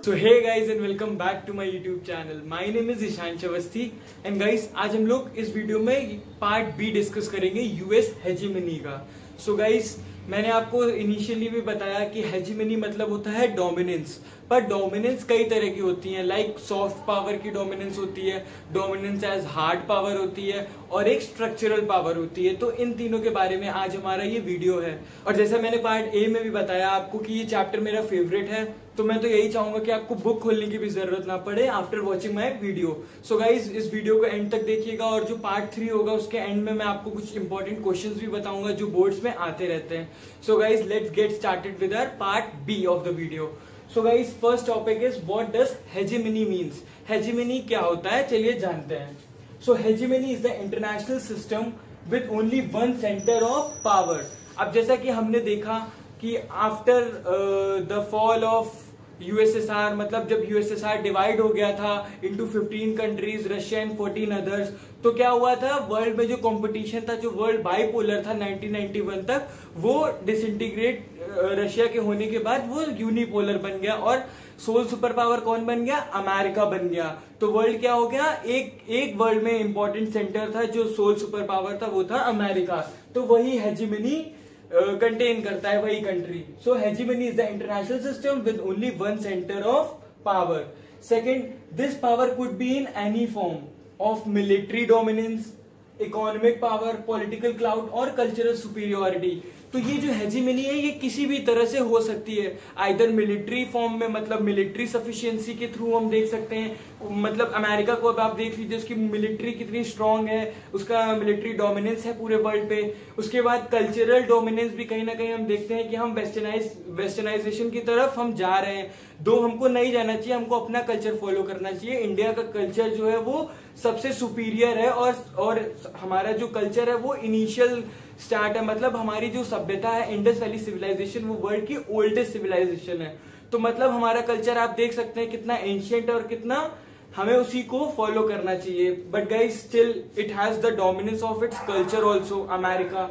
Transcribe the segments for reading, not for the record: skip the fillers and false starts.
So hey guys and welcome back to my YouTube channel. My name is Ishan Awasthi and guys आज हम लोग इस video में part be discuss करेंगे US hegemony का. So guys मैंने आपको इनिशियली भी बताया कि हेजिमनी मतलब होता है डोमिनेंस, पर डोमिनेंस कई तरह की होती है. लाइक सॉफ्ट पावर की डोमिनेंस होती है, डोमिनेंस एज हार्ड पावर होती है और एक स्ट्रक्चरल पावर होती है. तो इन तीनों के बारे में आज हमारा ये वीडियो है. और जैसा मैंने पार्ट ए में भी बताया आपको कि ये चैप्टर मेरा फेवरेट है, तो मैं तो यही चाहूंगा कि आपको बुक खोलने की भी जरूरत ना पड़े after watching my video. So guys इस वीडियो को एंड तक देखिएगा और जो पार्ट 3 होगा उसके एंड में मैं आपको कुछ इंपॉर्टेंट क्वेश्चंस भी बताऊंगा जो बोर्ड्स में आते रहते हैं. So guys let's get started with our part B of the video. So guys first topic is what does hegemony means. Hegemony क्या होता है, चलिए जानते हैं. So hegemony is the international system with only one centre of power. अब जैसा कि हमने देखा कि after the fall of USSR, मतलब जब यूएसएसआर डिवाइड हो गया था into 15 countries, Russia and 14 others, तो क्या हुआ था वर्ल्ड में जो कंपटीशन था, जो वर्ल्ड बाइपोलर था 1991 तक, वो डिसइंटीग्रेट रशिया के होने के बाद वो यूनिपोलर बन गया और सोल सुपर पावर कौन बन गया, अमेरिका बन गया. तो वर्ल्ड क्या हो गया, एक वर्ल्ड में इंपॉर्टेंट सेंटर था जो सोल सुपर पावर था, वो था अमेरिका. तो वही हेजिमनी कंटेन करता है, वही country. So hegemony is the international system with only one centre of power. Second, this power could be in any form of military dominance, economic power, political cloud और cultural superiority. तो ये जो hegemony है ये किसी भी तरह से हो सकती है, आइदर मिलिट्री फॉर्म में, मतलब मिलिट्री सफिशिएंसी के थ्रू हम देख सकते हैं. मतलब अमेरिका को अब आप देख लीजिए, उसकी मिलिट्री कितनी स्ट्रांग है, उसका मिलिट्री डोमिनेंस है पूरे वर्ल्ड पे. उसके बाद कल्चरल डोमिनेंस भी कहीं ना कहीं हम देखते हैं कि हम वेस्टर्नाइजेशन की तरफ हम जा रहे हैं. दो हमको नहीं जाना चाहिए, हमको अपना कल्चर फॉलो करना चाहिए. इंडिया का कल्चर जो है वो सबसे सुपीरियर है और हमारा जो कल्चर है वो इनिशियल स्टार्ट है. मतलब हमारी जो सभ्यता है इंडस वैली सिविलाइजेशन, वो वर्ल्ड की ओल्डेस्ट सिविलाइजेशन है. तो मतलब हमारा कल्चर आप देख सकते हैं कितना एंशियंट है और कितना हमें उसी को फॉलो करना चाहिए. But guys still it has the dominance of its culture also, America.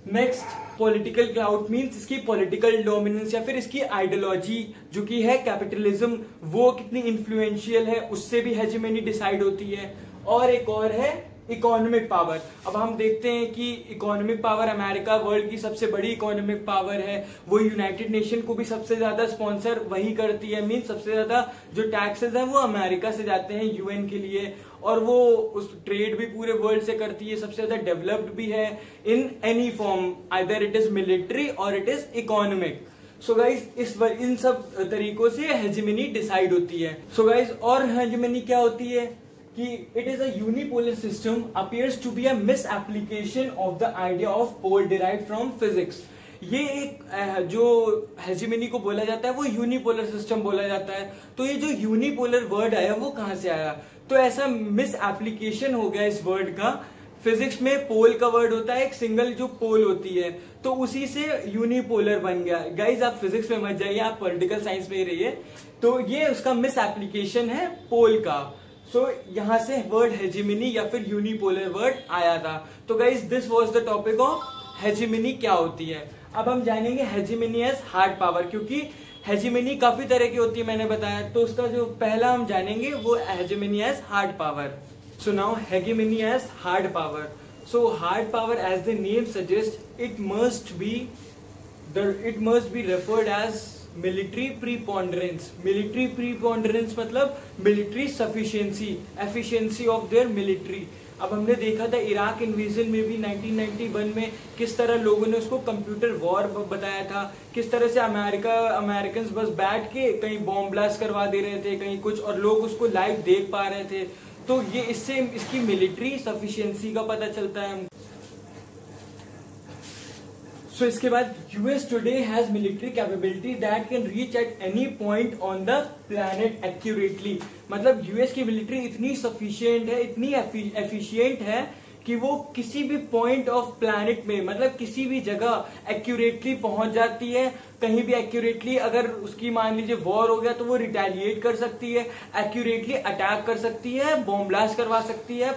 Next, political cloud means इसकी पॉलिटिकल डोमिनेंस या फिर इसकी आइडियोलॉजी जो कि है कैपिटलिज्म, वो कितनी इन्फ्लुएंशियल है, उससे भी हेजिमनी डिसाइड होती है. और एक और है इकोनॉमिक पावर. अब हम देखते हैं कि इकोनॉमिक पावर, अमेरिका वर्ल्ड की सबसे बड़ी इकोनॉमिक पावर है, वो यूनाइटेड नेशन को भी सबसे ज्यादा स्पॉन्सर वही करती है. मीन सबसे ज्यादा जो टैक्सेस हैं वो अमेरिका से जाते हैं यूएन के लिए, और वो उस ट्रेड भी पूरे वर्ल्ड से करती है, सबसे ज्यादा डेवलप्ड भी है in any form, either it is military और it is economic. So guys इन सब तरीकों से हेजिमनी डिसाइड होती है. सो गाइज और हेजिमनी क्या होती है कि it is a unipolar system appears to be a misapplication of the idea of pole derived from physics. ये एक जो हेजिमनी को बोला जाता है वो यूनिपोलर सिस्टम बोला जाता है. तो ये जो यूनिपोलर वर्ड आया वो कहां से आया, तो ऐसा मिस एप्लीकेशन हो गया इस वर्ड का. फिजिक्स में पोल का वर्ड होता है, एक सिंगल जो पोल होती है, तो उसी से यूनिपोलर बन गया. गाइज आप फिजिक्स में मत जाइए, आप पॉलिटिकल साइंस में ही रहिए. तो ये उसका मिस एप्लीकेशन है पोल का. सो यहां से वर्ड हेजिमनी या फिर यूनिपोलर वर्ड आया था. तो guys this was the topic of hegemony क्या होती है. अब हम जानेंगे हेजिमनी एज हार्ड पावर, क्योंकि हेजिमनी काफी तरह की होती है मैंने बताया. तो उसका जो पहला हम जानेंगे वो hegemony as hard power. So now hegemony as hard power. So hard power as the name suggest it must be referred as military preponderance. Military preponderance मतलब military sufficiency, efficiency of their military. अब हमने देखा था Iraq invasion में भी 1991 में किस तरह लोगों ने उसको कंप्यूटर वॉर बताया था, किस तरह से अमेरिकन बस बैठ के कहीं बॉम्ब ब्लास्ट करवा दे रहे थे कहीं कुछ, और लोग उसको लाइव देख पा रहे थे. तो ये इससे इसकी मिलिट्री सफिशिएंसी का पता चलता है. सो इसके बाद US today has military capability that can reach at any point on the planet accurately. मतलब यूएस की मिलिट्री इतनी सफिशिएंट है, इतनी एफिशिएंट है कि वो किसी भी पॉइंट ऑफ प्लैनेट में, मतलब किसी भी जगह एक्यूरेटली पहुंच जाती है. कहीं भी एक्यूरेटली अगर उसकी मान लीजिए वॉर हो गया तो वो रिटेलिएट कर सकती है, एक्यूरेटली अटैक कर सकती है, बॉम्ब ब्लास्ट करवा सकती है,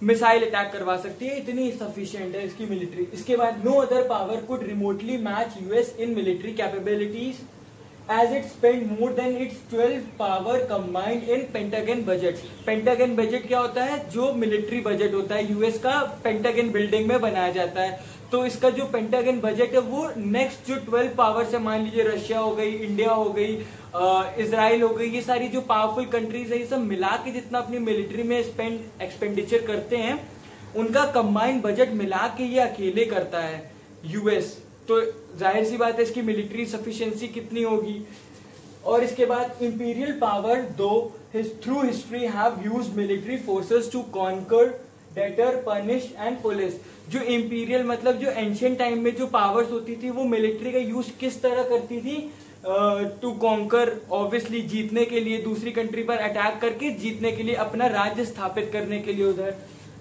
मिसाइल अटैक करवा सकती है. इतनी सफिशिएंट है इसकी मिलिट्री. इसके बाद no other power could remotely match US in military capabilities as it spent more than its 12 power combined in pentagon budget. Pentagon budget क्या होता है? जो मिलिट्री बजट होता है यूएस का, पेंटागन बिल्डिंग में बनाया जाता है। तो इसका जो पेंटागन बजट है वो नेक्स्ट जो 12 पावर से, मान लीजिए रशिया हो गई, इंडिया हो गई, इजराइल हो गई, ये सारी जो पावरफुल कंट्रीज है, ये सब मिला के जितना अपनी मिलिट्री में एक्सपेंडिचर करते हैं, उनका कंबाइंड बजट मिला के ये अकेले करता है यूएस। तो जाहिर सी बात है इसकी मिलिट्री सफिशिएंसी कितनी होगी। और इसके बाद imperial power though through history have used military forces to conquer, deter, punish and police. जो इंपीरियल मतलब जो एंशियंट टाइम में जो पावर्स होती थी वो मिलिट्री का यूज किस तरह करती थी? टू कॉन्कर, ऑब्वियसली जीतने के लिए, दूसरी कंट्री पर अटैक करके जीतने के लिए, अपना राज्य स्थापित करने के लिए उधर।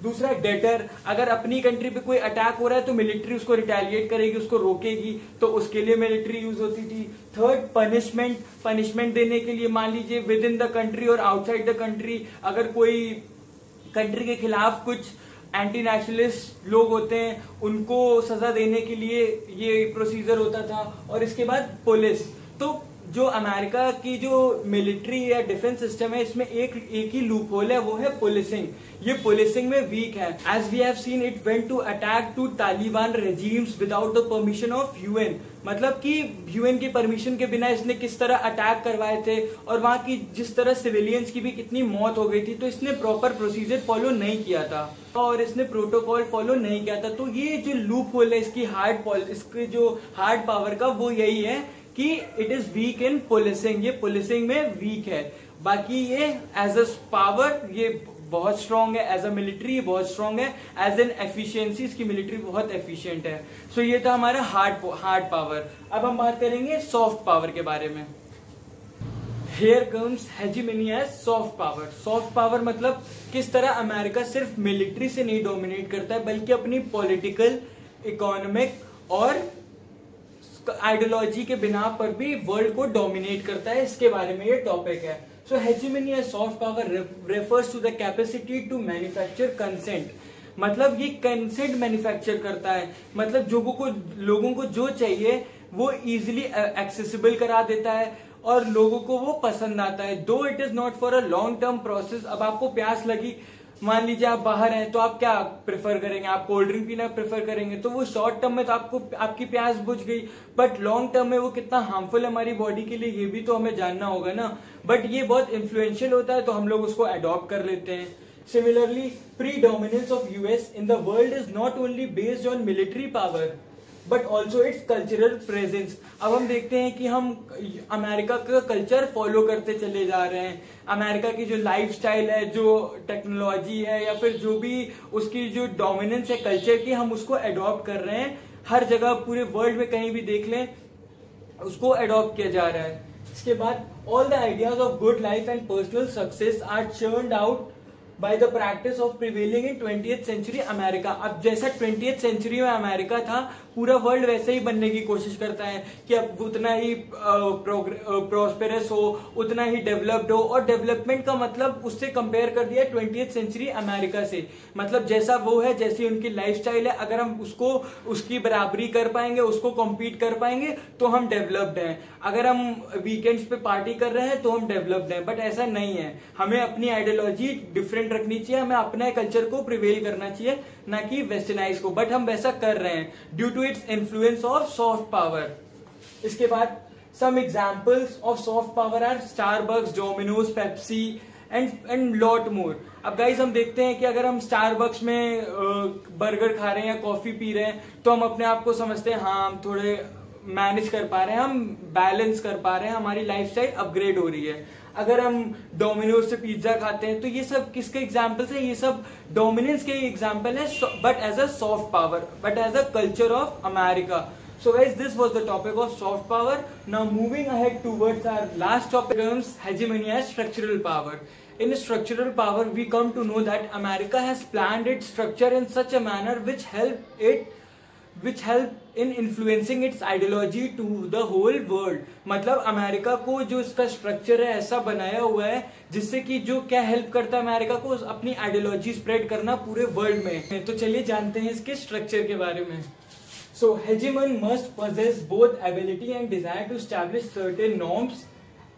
दूसरा डेटर, अगर अपनी कंट्री पे कोई अटैक हो रहा है तो मिलिट्री उसको रिटेलिएट करेगी, उसको रोकेगी, तो उसके लिए मिलिट्री यूज होती थी। थर्ड पनिशमेंट, पनिशमेंट देने के लिए, मान लीजिए विद इन द कंट्री और आउटसाइड द कंट्री, अगर कोई कंट्री के खिलाफ कुछ एंटी नेशनलिस्ट लोग होते हैं उनको सजा देने के लिए ये प्रोसीजर होता था। और इसके बाद पुलिस। तो जो अमेरिका की जो मिलिट्री या डिफेंस सिस्टम है इसमें एक ही लूप होल है, वो है पुलिसिंग। ये पुलिसिंग में वीक है। As we have seen it went to attack to Taliban regimes without the permission of UN. मतलब कि यूएन की परमिशन के बिना इसने किस तरह अटैक करवाए थे और वहां की जिस तरह सिविलियंस की भी कितनी मौत हो गई थी, तो इसने प्रॉपर प्रोसीजर फॉलो नहीं किया था और इसने प्रोटोकॉल फॉलो नहीं किया था। तो ये जो लूप होल है इसकी जो हार्ड पावर का, वो यही है कि it is weak in policing. ये पुलिसिंग में वीक है। बाकी ये एज अ पावर ये बहुत स्ट्रांग है, एज अ मिलिट्री ये बहुत स्ट्रांग है, एज एन एफिशिएंसी इसकी मिलिट्री बहुत एफिशिएंट है। सो ये था हमारा हार्ड पावर। अब हम बात करेंगे सॉफ्ट पावर के बारे में। Here comes hegemony as soft power. Soft power मतलब किस तरह अमेरिका सिर्फ मिलिट्री से नहीं डोमिनेट करता है बल्कि अपनी पॉलिटिकल, इकोनॉमिक और आइडियोलॉजी के बिना पर भी वर्ल्ड को डोमिनेट करता है। इसके बारे में ये टॉपिक है। So hegemony as soft power refers to the capacity to manufacture consent. मतलब ये कंसेंट मैन्युफैक्चर करता है, मतलब लोगों को जो चाहिए वो इजिली एक्सेसिबल करा देता है और लोगों को वो पसंद आता है। दो it is not for a long term process. अब आपको प्यास लगी, मान लीजिए आप बाहर हैं, तो आप क्या प्रेफर करेंगे? आप कोल्ड ड्रिंक पीना प्रेफर करेंगे। तो वो शॉर्ट टर्म में तो आपकी प्यास बुझ गई, बट लॉन्ग टर्म में वो कितना हार्मफुल है हमारी बॉडी के लिए ये भी तो हमें जानना होगा ना। बट ये बहुत इन्फ्लुएंशियल होता है तो हम लोग उसको अडॉप्ट कर लेते हैं। Similarly predominance of US in the world is not only based on military power but also it's cultural presence. अब हम देखते हैं कि हम अमेरिका का कल्चर फॉलो करते चले जा रहे हैं। अमेरिका की जो लाइफस्टाइल है, जो टेक्नोलॉजी है, या फिर जो भी उसकी जो डोमिनेंस है कल्चर की, हम उसको अडॉप्ट कर रहे हैं। हर जगह पूरे वर्ल्ड में कहीं भी देख लें उसको अडॉप्ट किया जा रहा है। इसके बाद all the ideas of good life and personal success are churned out by the practice of prevailing in 20th century America. अब जैसा 20th सेंचुरी में अमेरिका था, पूरा वर्ल्ड वैसे ही बनने की कोशिश करता है कि अब उतना ही प्रोस्पेरस हो, उतना ही डेवलप्ड हो। और डेवलपमेंट का मतलब उससे कंपेयर कर दिया 20th सेंचुरी अमेरिका से। मतलब जैसा वो है, जैसी उनकी लाइफस्टाइल है, अगर हम उसकी बराबरी कर पाएंगे, उसको कॉम्पीट कर पाएंगे तो हम डेवलप्ड हैं। अगर हम वीकेंड्स पे पार्टी कर रहे हैं तो हम डेवलप्ड हैं। बट ऐसा नहीं है, हमें अपनी आइडियोलॉजी डिफरेंट रखनी चाहिए, हमें अपने कल्चर को प्रिवेल करना चाहिए, ना कि वेस्टर्नाइज को। बट हम वैसा कर रहे हैं due to its influence of soft power. इसके बाद some examples of soft power are Starbucks, Domino's, Pepsi and lot more. अब गाइस हम देखते हैं कि अगर हम स्टारबक्स में बर्गर खा रहे हैं या कॉफी पी रहे हैं तो हम अपने आप को समझते हैं हाँ हम थोड़े मैनेज कर पा रहे हैं, हम बैलेंस कर पा रहे हैं, हमारी लाइफस्टाइल अपग्रेड हो रही है। अगर हम डोमिनोज से पिज्जा खाते हैं तो ये सब किसके एग्जाम्पल्स है? ये सब डोमिनेंस के एग्जाम्पल है, but as a soft power, but as a culture of America. So guys, this was the topic of soft power. Now moving ahead towards our last topic, comes hegemony as structural power. In structural power, we come to know that America has planned its structure in such a manner which help in influencing its ideology to the whole world. मतलब America को जो इसका structure है ऐसा बनाया हुआ है जिससे कि जो क्या हेल्प करता है अमेरिका को अपनी आइडियोलॉजी स्प्रेड करना पूरे वर्ल्ड में। तो चलिए जानते हैं इसके स्ट्रक्चर के बारे में। So hegemon must possess both ability and desire to establish certain norms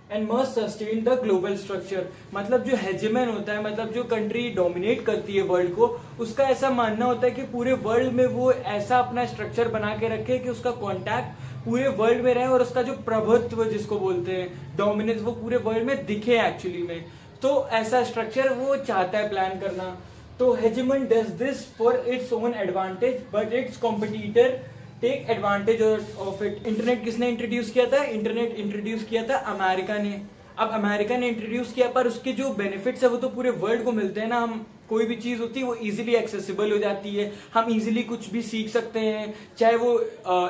and must sustain the global structure। मतलब जो हेजेमन होता है, मतलब जो कंट्री डोमिनेट करती है वर्ल्ड को, उसका ऐसा मानना होता है कि पूरे वर्ल्ड में वो ऐसा अपना स्ट्रक्चर बना के रखे कि उसका कॉन्टैक्ट पूरे वर्ल्ड में रहे और उसका जो प्रभुत्व जिसको बोलते हैं, डोमिनेंस, वो पूरे वर्ल्ड में दिखे एक्चुअली में। तो ऐसा स्ट्रक्चर वो चाहता है प्लान करना। तो hegemon does this for its own advantage but its competitor take advantage of it. Internet किसने इंट्रोड्यूस किया था? इंटरनेट इंट्रोड्यूस किया था अमेरिका ने। अब अमेरिका ने इंट्रोड्यूस किया, पर उसके जो बेनिफिट्स है वो तो पूरे वर्ल्ड को मिलते हैं ना। हम कोई भी चीज होती है वो इजीली एक्सेसिबल हो जाती है, हम इजीली कुछ भी सीख सकते हैं, चाहे वो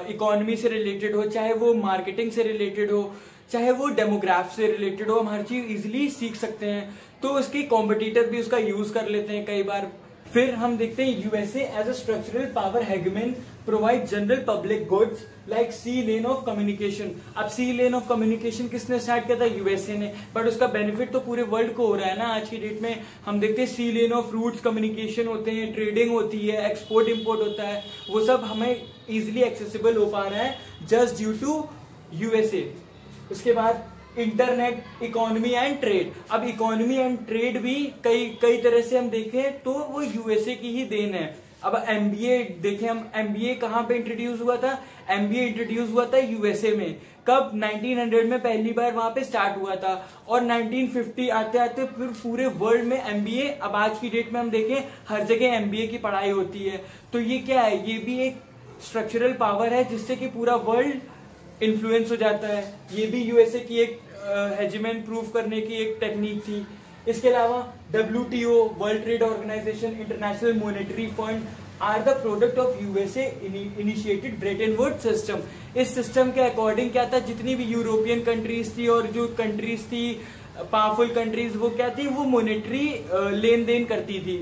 इकोनॉमी से रिलेटेड हो, चाहे वो मार्केटिंग से रिलेटेड हो, चाहे वो डेमोग्राफ से रिलेटेड हो, हम हर चीज इजीली सीख सकते हैं। तो उसके कॉम्पिटिटर भी उसका यूज कर लेते हैं कई बार। फिर हम देखते हैं USA as a structural power hegemon provide general public goods like sea lane of communication. अब सी लेन ऑफ कम्युनिकेशन किसने स्टार्ट किया था? यूएसए ने, बट उसका बेनिफिट तो पूरे वर्ल्ड को हो रहा है ना। आज की डेट में हम देखते हैं सी लेन ऑफ रूट्स कम्युनिकेशन होते हैं, ट्रेडिंग होती है, एक्सपोर्ट इम्पोर्ट होता है, वो सब हमें इजिली एक्सेसिबल हो पा रहा है जस्ट ड्यू टू यूएसए। उसके बाद इंटरनेट, इकोनॉमी एंड ट्रेड। अब इकोनॉमी एंड ट्रेड भी कई तरह से हम देखें तो वो यूएसए की ही देन है। अब एमबीए देखें हम, एमबीए कहाँ पे इंट्रोड्यूस हुआ था? एमबीए इंट्रोड्यूस हुआ था यूएसए में। कब? 1900 में पहली बार वहां पे स्टार्ट हुआ था और 1950 आते आते फिर पूरे वर्ल्ड में एमबीए। अब आज की डेट में हम देखें हर जगह एमबीए की पढ़ाई होती है। तो ये क्या है? ये भी एक स्ट्रक्चरल पावर है जिससे कि पूरा वर्ल्ड इन्फ्लुएंस हो जाता है। ये भी यूएसए की एक हेजेमन प्रूव करने की एक टेक्निक थी। इसके अलावा WTO, World Trade Organization, International Monetary Fund are the product of USA initiated Bretton Woods system. इस सिस्टम के अकॉर्डिंग क्या था, जितनी भी यूरोपियन कंट्रीज थी और जो कंट्रीज थी पावरफुल कंट्रीज, वो क्या थी, वो मॉनेटरी लेन देन करती थी।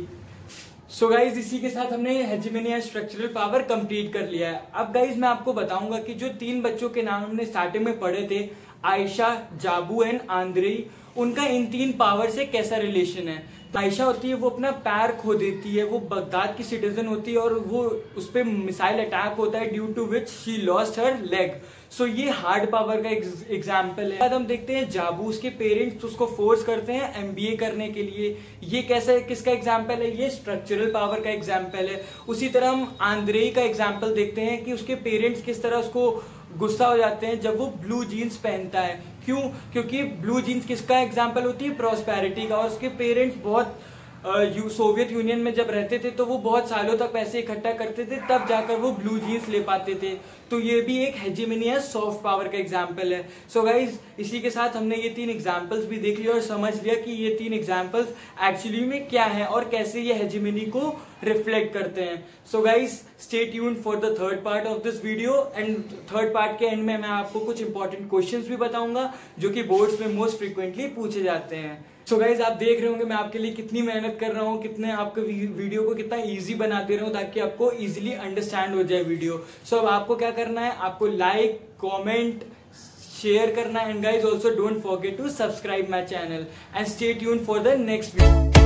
सो गाइज इसी के साथ हमने हेजेमनी या स्ट्रक्चरल पावर कंप्लीट कर लिया है। अब गाइज मैं आपको बताऊंगा कि जो 3 बच्चों के नाम हमने स्टार्टिंग में पढ़े थे, आयशा, जाबू एंड आंद्रेई, उनका इन 3 पावर से कैसा रिलेशन है। आयशा होती है वो अपना पैर खो देती है, वो बगदाद की सिटीजन होती है और वो उस पर मिसाइल अटैक होता है due to which she lost her leg. So ये हार्ड पावर का एग्जाम्पल है। बाद हम देखते हैं जाबू, उसके पेरेंट्स उसको फोर्स करते हैं एमबीए करने के लिए। ये कैसा है, किसका एग्जाम्पल है? ये स्ट्रक्चरल पावर का एग्जाम्पल है। उसी तरह हम आंद्रेई का एग्जाम्पल देखते हैं कि उसके पेरेंट्स किस तरह उसको गुस्सा हो जाते हैं जब वो ब्लू जीन्स पहनता है। क्यों? क्योंकि ब्लू जीन्स किसका एग्जाम्पल होती है? प्रॉस्पेरिटी का। और उसके पेरेंट्स बहुत सोवियत यूनियन में जब रहते थे तो वो बहुत सालों तक पैसे इकट्ठा करते थे, तब जाकर वो ब्लू जीन्स ले पाते थे। तो ये भी एक हेजेमनी है, सॉफ्ट पावर का एग्जाम्पल है। सो गाइज इसी के साथ हमने ये 3 एग्जाम्पल्स भी देख लिया और समझ लिया कि ये 3 एग्जाम्पल्स एक्चुअली में क्या है और कैसे ये हेजेमनी को रिफ्लेक्ट करते हैं। So guys stay tuned for the third part of this video. And third part के एंड में मैं आपको कुछ इंपॉर्टेंट क्वेश्चंस भी बताऊंगा जो कि बोर्ड्स में मोस्ट फ्रीक्वेंटली पूछे जाते हैं। सो गाइज आप देख रहे होंगे मैं आपके लिए कितनी मेहनत कर रहा हूँ, कितने आपके वीडियो को कितना इजी बना दे रहा हूँ ताकि आपको इजीली अंडरस्टैंड हो जाए वीडियो। सो अब आपको क्या करना है, आपको लाइक, कमेंट, शेयर करना है। And guys also don't forget to subscribe my channel and stay tuned for the next video.